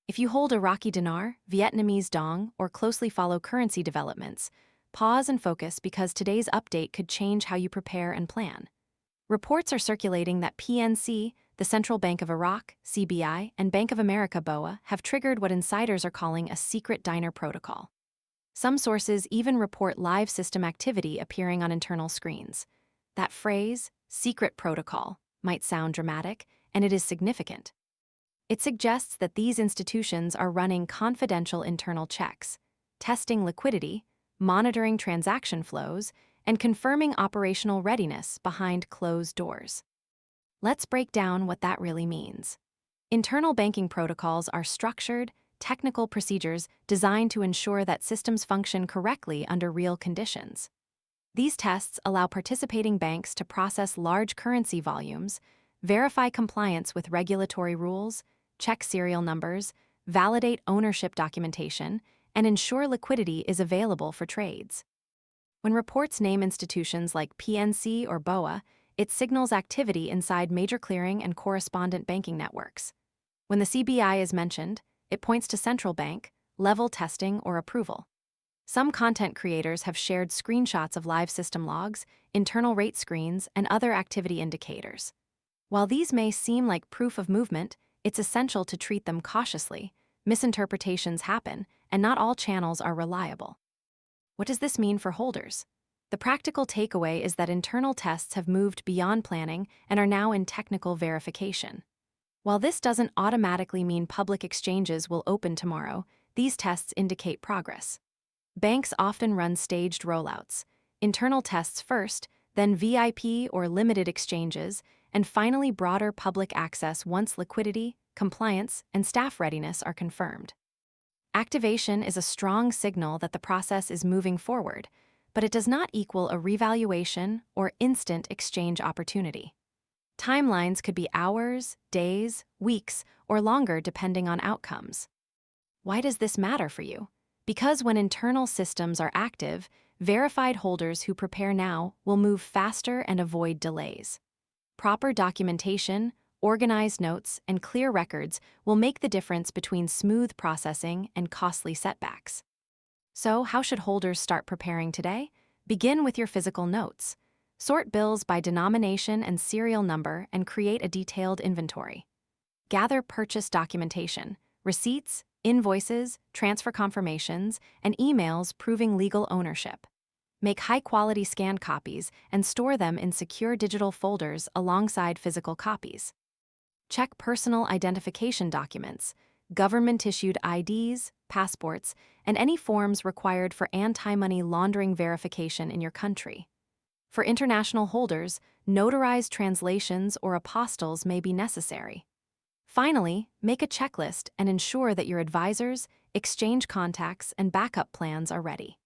If you hold Iraqi Dinar, Vietnamese Dong, or closely follow currency developments, pause and focus because today's update could change how you prepare and plan. Reports are circulating that PNC, the Central Bank of Iraq, CBI, and Bank of America BOA have triggered what insiders are calling a secret dinar protocol. Some sources even report live system activity appearing on internal screens. That phrase, secret protocol, might sound dramatic, and it is significant. It suggests that these institutions are running confidential internal checks, testing liquidity, monitoring transaction flows, and confirming operational readiness behind closed doors. Let's break down what that really means. Internal banking protocols are structured, technical procedures designed to ensure that systems function correctly under real conditions. These tests allow participating banks to process large currency volumes, verify compliance with regulatory rules, check serial numbers, validate ownership documentation, and ensure liquidity is available for trades. When reports name institutions like PNC or BOA, it signals activity inside major clearing and correspondent banking networks. When the CBI is mentioned, it points to central bank, level testing, or approval. Some content creators have shared screenshots of live system logs, internal rate screens, and other activity indicators. While these may seem like proof of movement, it's essential to treat them cautiously. Misinterpretations happen, and not all channels are reliable. What does this mean for holders? The practical takeaway is that internal tests have moved beyond planning and are now in technical verification. While this doesn't automatically mean public exchanges will open tomorrow, these tests indicate progress. Banks often run staged rollouts, internal tests first, then VIP or limited exchanges, and finally broader public access once liquidity, compliance, and staff readiness are confirmed. Activation is a strong signal that the process is moving forward, but it does not equal a revaluation or instant exchange opportunity. Timelines could be hours, days, weeks, or longer depending on outcomes. Why does this matter for you? Because when internal systems are active, verified holders who prepare now will move faster and avoid delays. Proper documentation, organized notes, and clear records will make the difference between smooth processing and costly setbacks. So, how should holders start preparing today? Begin with your physical notes. Sort bills by denomination and serial number and create a detailed inventory. Gather purchase documentation, receipts, invoices, transfer confirmations, and emails proving legal ownership. Make high-quality scanned copies and store them in secure digital folders alongside physical copies. Check personal identification documents, government-issued IDs, passports, and any forms required for anti-money laundering verification in your country. For international holders, notarized translations or apostilles may be necessary. Finally, make a checklist and ensure that your advisors, exchange contacts, and backup plans are ready.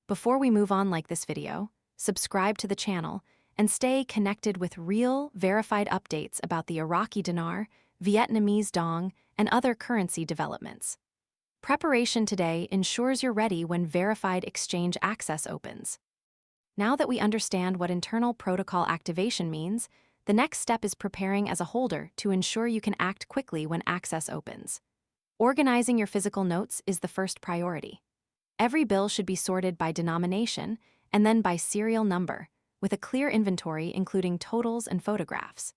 Before we move on like this video, subscribe to the channel and stay connected with real, verified updates about the Iraqi Dinar, Vietnamese Dong, and other currency developments. Preparation today ensures you're ready when verified exchange access opens. Now that we understand what internal protocol activation means, the next step is preparing as a holder to ensure you can act quickly when access opens. Organizing your physical notes is the first priority. Every bill should be sorted by denomination and then by serial number, with a clear inventory including totals and photographs.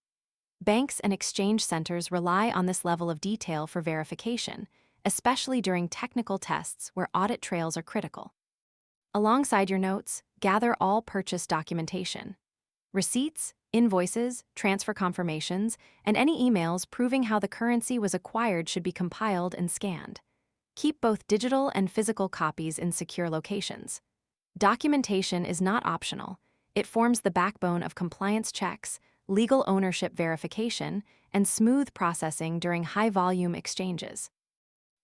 Banks and exchange centers rely on this level of detail for verification, especially during technical tests where audit trails are critical. Alongside your notes, gather all purchase documentation. Receipts, invoices, transfer confirmations, and any emails proving how the currency was acquired should be compiled and scanned. Keep both digital and physical copies in secure locations. Documentation is not optional. It forms the backbone of compliance checks, legal ownership verification, and smooth processing during high-volume exchanges.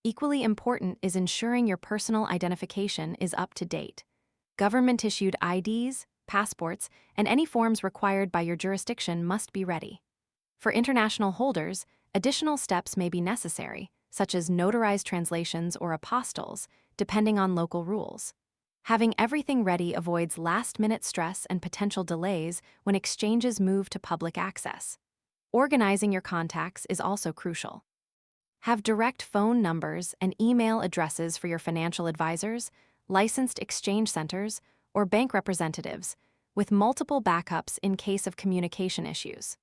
Equally important is ensuring your personal identification is up to date. Government-issued IDs, passports, and any forms required by your jurisdiction must be ready. For international holders, additional steps may be necessary, such as notarized translations or apostilles, depending on local rules. Having everything ready avoids last-minute stress and potential delays when exchanges move to public access. Organizing your contacts is also crucial. Have direct phone numbers and email addresses for your financial advisors, licensed exchange centers, or bank representatives, with multiple backups in case of communication issues.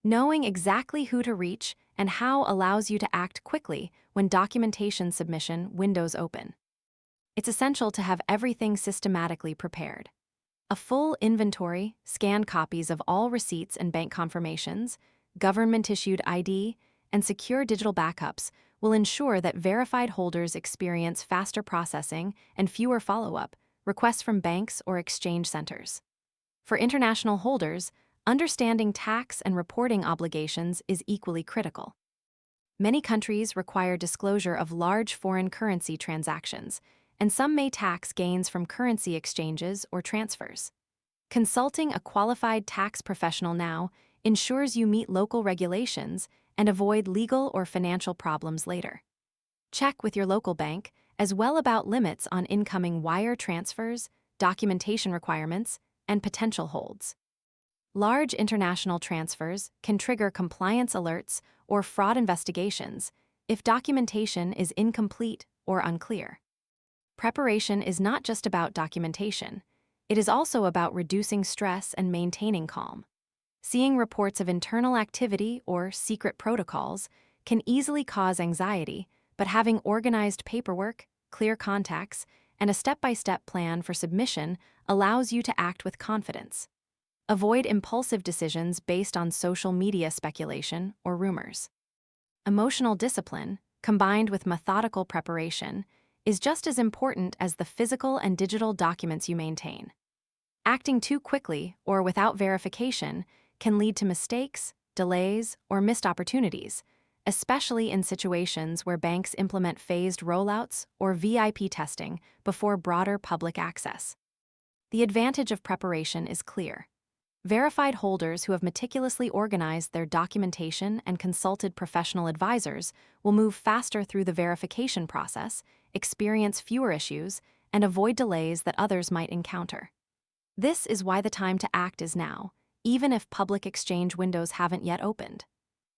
Knowing exactly who to reach and how allows you to act quickly when documentation submission windows open. It's essential to have everything systematically prepared. A full inventory, scanned copies of all receipts and bank confirmations, government-issued ID, and secure digital backups will ensure that verified holders experience faster processing and fewer follow-up requests from banks or exchange centers. For international holders, understanding tax and reporting obligations is equally critical. Many countries require disclosure of large foreign currency transactions, and some may tax gains from currency exchanges or transfers. Consulting a qualified tax professional now ensures you meet local regulations and avoid legal or financial problems later. Check with your local bank as well about limits on incoming wire transfers, documentation requirements, and potential holds. Large international transfers can trigger compliance alerts or fraud investigations if documentation is incomplete or unclear. Preparation is not just about documentation. It is also about reducing stress and maintaining calm. Seeing reports of internal activity or secret protocols can easily cause anxiety, but having organized paperwork, clear contacts, and a step-by-step plan for submission allows you to act with confidence. Avoid impulsive decisions based on social media speculation or rumors. Emotional discipline, combined with methodical preparation, is just as important as the physical and digital documents you maintain. Acting too quickly or without verification can lead to mistakes, delays, or missed opportunities, especially in situations where banks implement phased rollouts or VIP testing before broader public access. The advantage of preparation is clear. Verified holders who have meticulously organized their documentation and consulted professional advisors will move faster through the verification process, experience fewer issues, and avoid delays that others might encounter. This is why the time to act is now, even if public exchange windows haven't yet opened.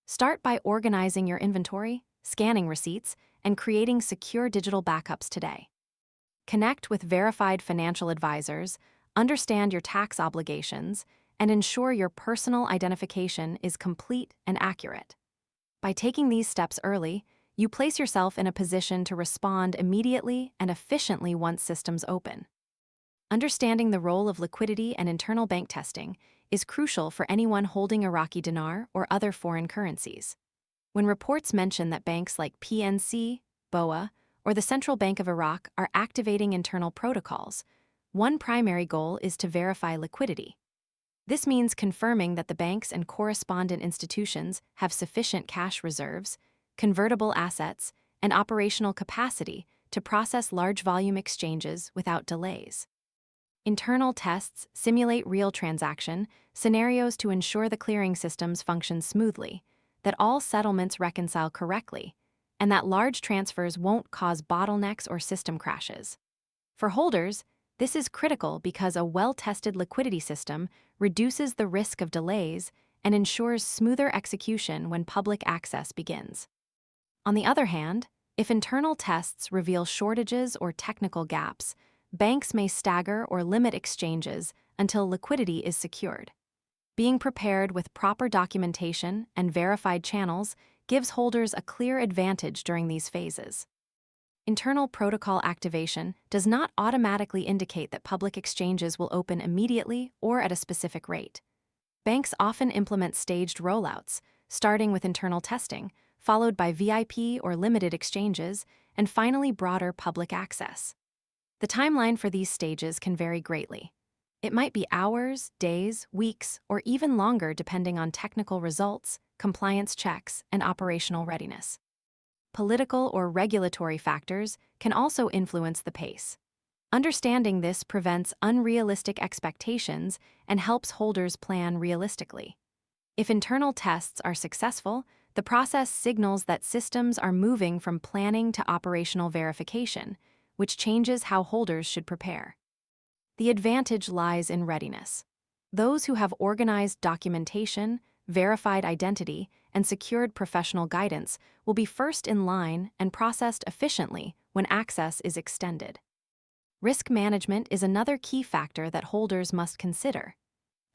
Start by organizing your inventory, scanning receipts, and creating secure digital backups today. Connect with verified financial advisors, understand your tax obligations, and ensure your personal identification is complete and accurate. By taking these steps early, you place yourself in a position to respond immediately and efficiently once systems open. Understanding the role of liquidity and internal bank testing is crucial for anyone holding Iraqi dinar or other foreign currencies. When reports mention that banks like PNC, BOA, or the Central Bank of Iraq are activating internal protocols, one primary goal is to verify liquidity. This means confirming that the banks and correspondent institutions have sufficient cash reserves, convertible assets, and operational capacity to process large volume exchanges without delays. Internal tests simulate real transaction scenarios to ensure the clearing systems function smoothly, that all settlements reconcile correctly, and that large transfers won't cause bottlenecks or system crashes. For holders, this is critical because a well-tested liquidity system reduces the risk of delays and ensures smoother execution when public access begins. On the other hand, if internal tests reveal shortages or technical gaps, banks may stagger or limit exchanges until liquidity is secured. Being prepared with proper documentation and verified channels gives holders a clear advantage during these phases. Internal protocol activation does not automatically indicate that public exchanges will open immediately or at a specific rate. Banks often implement staged rollouts, starting with internal testing, followed by VIP or limited exchanges, and finally broader public access. The timeline for these stages can vary greatly. It might be hours, days, weeks, or even longer depending on technical results, compliance checks, and operational readiness. Political or regulatory factors can also influence the pace. Understanding this prevents unrealistic expectations and helps holders plan realistically. If internal tests are successful, the process signals that systems are moving from planning to operational verification, which changes how holders should prepare. The advantage lies in readiness. Those who have organized documentation, verified identity, and secured professional guidance will be first in line and processed efficiently when access is extended. Risk management is another key factor that holders must consider.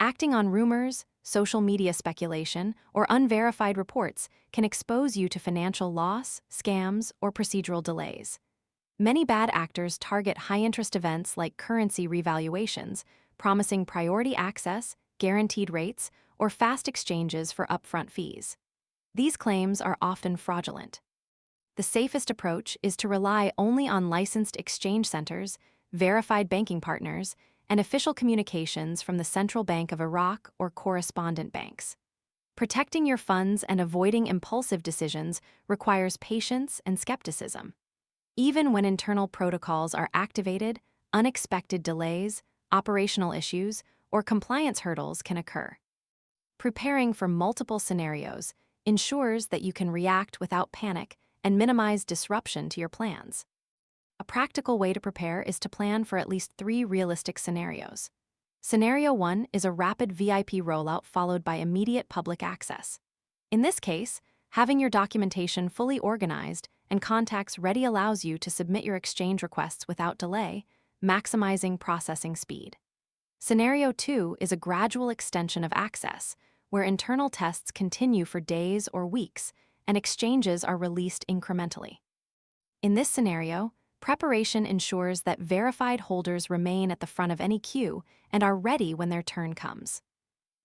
Acting on rumors, social media speculation, or unverified reports can expose you to financial loss, scams, or procedural delays. Many bad actors target high-interest events like currency revaluations, promising priority access, guaranteed rates, or fast exchanges for upfront fees. These claims are often fraudulent. The safest approach is to rely only on licensed exchange centers, verified banking partners, and official communications from the Central Bank of Iraq or correspondent banks. Protecting your funds and avoiding impulsive decisions requires patience and skepticism. Even when internal protocols are activated, unexpected delays, operational issues, or compliance hurdles can occur. Preparing for multiple scenarios ensures that you can react without panic and minimize disruption to your plans. A practical way to prepare is to plan for at least 3 realistic scenarios. Scenario 1 is a rapid VIP rollout followed by immediate public access. In this case, having your documentation fully organized and contacts ready allows you to submit your exchange requests without delay, maximizing processing speed. Scenario 2 is a gradual extension of access, where internal tests continue for days or weeks and exchanges are released incrementally. In this scenario, preparation ensures that verified holders remain at the front of any queue and are ready when their turn comes.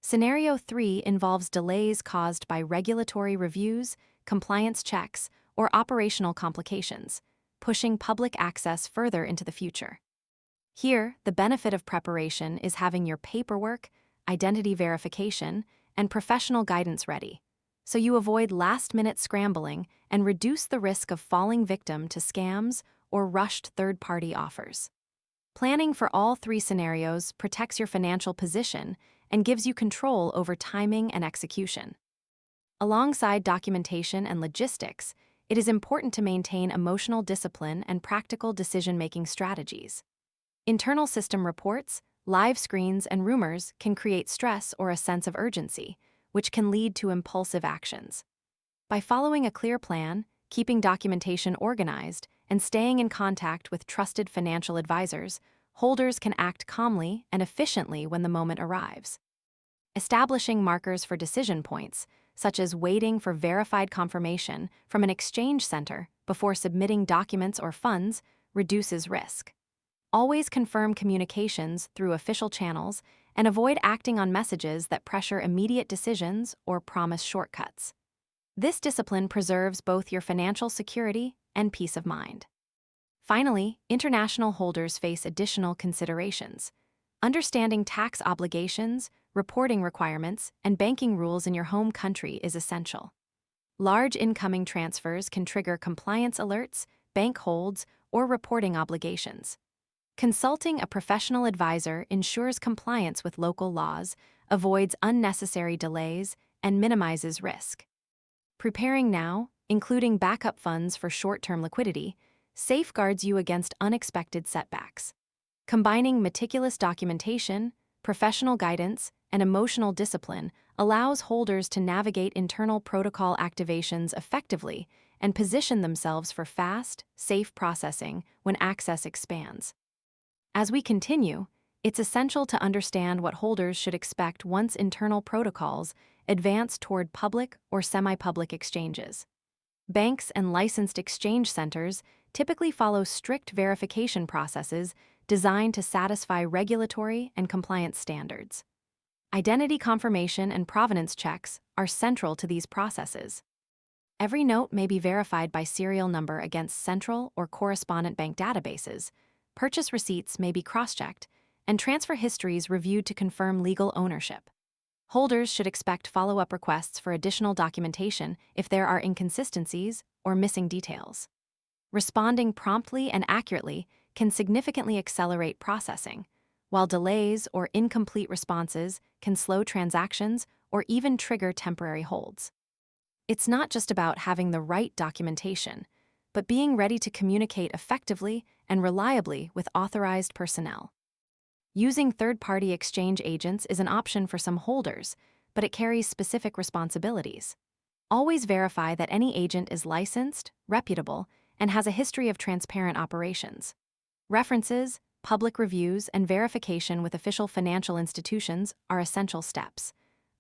Scenario 3 involves delays caused by regulatory reviews, compliance checks, or operational complications, pushing public access further into the future. Here, the benefit of preparation is having your paperwork, identity verification, and professional guidance ready, so you avoid last-minute scrambling and reduce the risk of falling victim to scams or rushed third-party offers. Planning for all 3 scenarios protects your financial position and gives you control over timing and execution. Alongside documentation and logistics, it is important to maintain emotional discipline and practical decision-making strategies. Internal system reports, live screens, and rumors can create stress or a sense of urgency, which can lead to impulsive actions. By following a clear plan, keeping documentation organized, and staying in contact with trusted financial advisors, holders can act calmly and efficiently when the moment arrives. Establishing markers for decision points, such as waiting for verified confirmation from an exchange center before submitting documents or funds, reduces risk. Always confirm communications through official channels and avoid acting on messages that pressure immediate decisions or promise shortcuts. This discipline preserves both your financial security and peace of mind. Finally, international holders face additional considerations. Understanding tax obligations, reporting requirements, and banking rules in your home country is essential. Large incoming transfers can trigger compliance alerts, bank holds, or reporting obligations. Consulting a professional advisor ensures compliance with local laws, avoids unnecessary delays, and minimizes risk. Preparing now, including backup funds for short-term liquidity, safeguards you against unexpected setbacks. Combining meticulous documentation, professional guidance, and emotional discipline allows holders to navigate internal protocol activations effectively and position themselves for fast, safe processing when access expands. As we continue, it's essential to understand what holders should expect once internal protocols advance toward public or semi-public exchanges. Banks and licensed exchange centers typically follow strict verification processes designed to satisfy regulatory and compliance standards. Identity confirmation and provenance checks are central to these processes. Every note may be verified by serial number against central or correspondent bank databases. Purchase receipts may be cross-checked, and transfer histories reviewed to confirm legal ownership. Holders should expect follow-up requests for additional documentation if there are inconsistencies or missing details. Responding promptly and accurately can significantly accelerate processing, while delays or incomplete responses can slow transactions or even trigger temporary holds. It's not just about having the right documentation, but being ready to communicate effectively and reliably with authorized personnel. Using third-party exchange agents is an option for some holders, but it carries specific responsibilities. Always verify that any agent is licensed, reputable, and has a history of transparent operations. References, public reviews, and verification with official financial institutions are essential steps.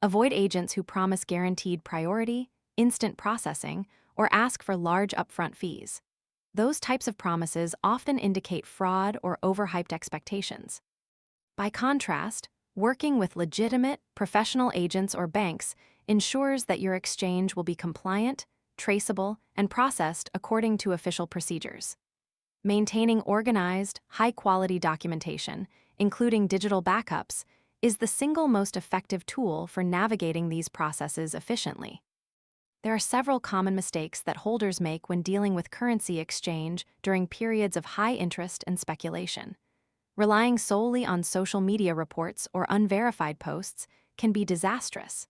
Avoid agents who promise guaranteed priority, instant processing, or ask for large upfront fees. Those types of promises often indicate fraud or overhyped expectations. By contrast, working with legitimate, professional agents or banks ensures that your exchange will be compliant, traceable, and processed according to official procedures. Maintaining organized, high-quality documentation, including digital backups, is the single most effective tool for navigating these processes efficiently. There are several common mistakes that holders make when dealing with currency exchange during periods of high interest and speculation. Relying solely on social media reports or unverified posts can be disastrous.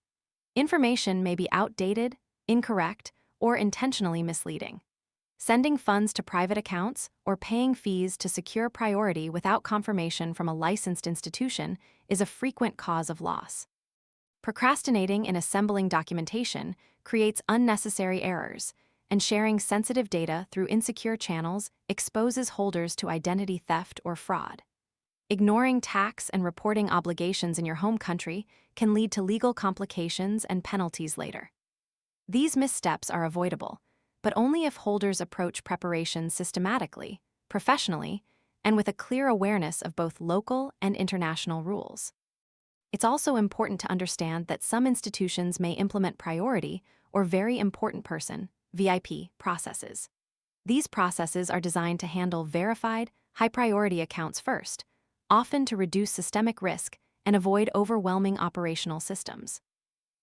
Information may be outdated, incorrect, or intentionally misleading. Sending funds to private accounts or paying fees to secure priority without confirmation from a licensed institution is a frequent cause of loss. Procrastinating in assembling documentation creates unnecessary errors, and sharing sensitive data through insecure channels exposes holders to identity theft or fraud. Ignoring tax and reporting obligations in your home country can lead to legal complications and penalties later. These missteps are avoidable, but only if holders approach preparation systematically, professionally, and with a clear awareness of both local and international rules. It's also important to understand that some institutions may implement priority or very important person (VIP) processes. These processes are designed to handle verified, high-priority accounts first, often to reduce systemic risk and avoid overwhelming operational systems.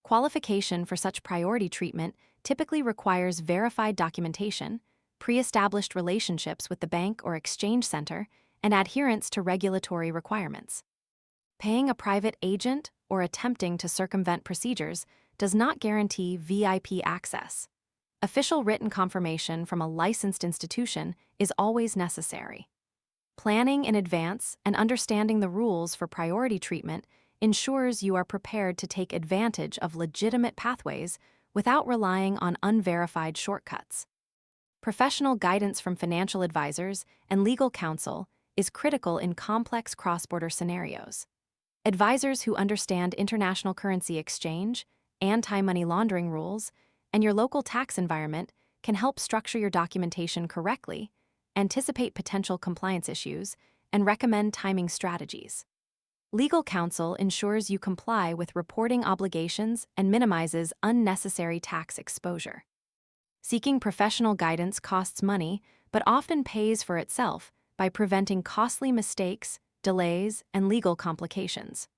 Qualification for such priority treatment typically requires verified documentation, pre-established relationships with the bank or exchange center, and adherence to regulatory requirements. Paying a private agent or attempting to circumvent procedures does not guarantee VIP access. Official written confirmation from a licensed institution is always necessary. Planning in advance and understanding the rules for priority treatment ensures you are prepared to take advantage of legitimate pathways without relying on unverified shortcuts. Professional guidance from financial advisors and legal counsel is critical in complex cross-border scenarios. Advisors who understand international currency exchange, anti-money laundering rules, and your local tax environment can help structure your documentation correctly, anticipate potential compliance issues, and recommend timing strategies. Legal counsel ensures you comply with reporting obligations and minimizes unnecessary tax exposure. Seeking professional guidance costs money, but often pays for itself by preventing costly mistakes, delays, and legal complications.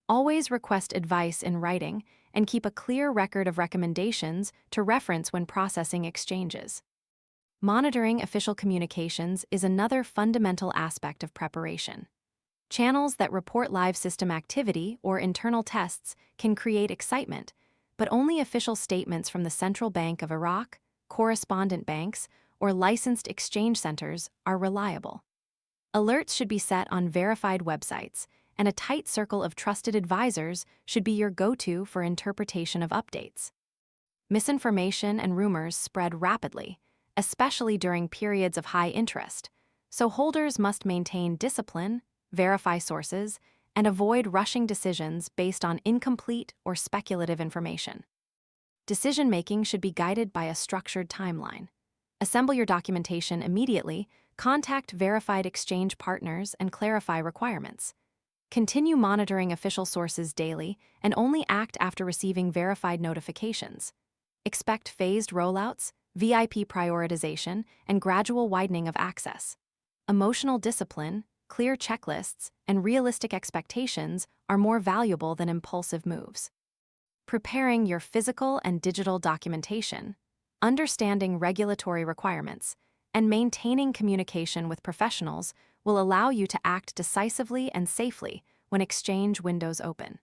Always request advice in writing and keep a clear record of recommendations to reference when processing exchanges. Monitoring official communications is another fundamental aspect of preparation. Channels that report live system activity or internal tests can create excitement, but only official statements from the Central Bank of Iraq, correspondent banks, or licensed exchange centers are reliable. Alerts should be set on verified websites, and a tight circle of trusted advisors should be your go-to for interpretation of updates. Misinformation and rumors spread rapidly, especially during periods of high interest, so holders must maintain discipline, verify sources, and avoid rushing decisions based on incomplete or speculative information. Decision-making should be guided by a structured timeline. Assemble your documentation immediately, contact verified exchange partners, and clarify requirements. Continue monitoring official sources daily and only act after receiving verified notifications. Expect phased rollouts, VIP prioritization, and gradual widening of access. Emotional discipline, clear checklists, and realistic expectations are more valuable than impulsive moves. Preparing your physical and digital documentation, understanding regulatory requirements, and maintaining communication with professionals will allow you to act decisively and safely when exchange windows open.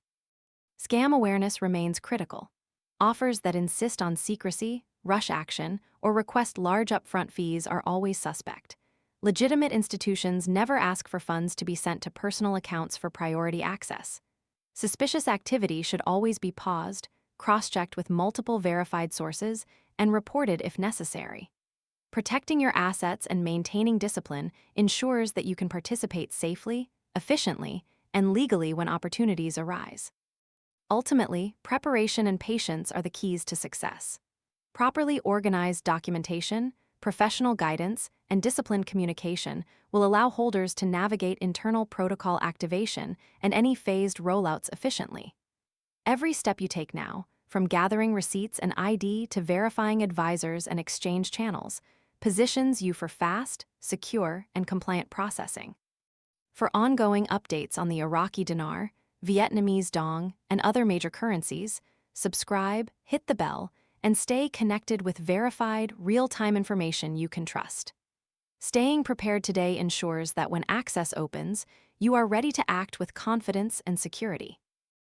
Scam awareness remains critical. Offers that insist on secrecy, rush action, or request large upfront fees are always suspect. Legitimate institutions never ask for funds to be sent to personal accounts for priority access. Suspicious activity should always be paused, cross-checked with multiple verified sources, and reported if necessary. Protecting your assets and maintaining discipline ensures that you can participate safely, efficiently, and legally when opportunities arise. Ultimately, preparation and patience are the keys to success. Properly organized documentation, professional guidance, and disciplined communication will allow holders to navigate internal protocol activation and any phased rollouts efficiently. Every step you take now, from gathering receipts and ID to verifying advisors and exchange channels, positions you for fast, secure, and compliant processing. For ongoing updates on the Iraqi Dinar, Vietnamese Dong, and other major currencies, subscribe, hit the bell, and stay connected with verified, real-time information you can trust. Staying prepared today ensures that when access opens, you are ready to act with confidence and security.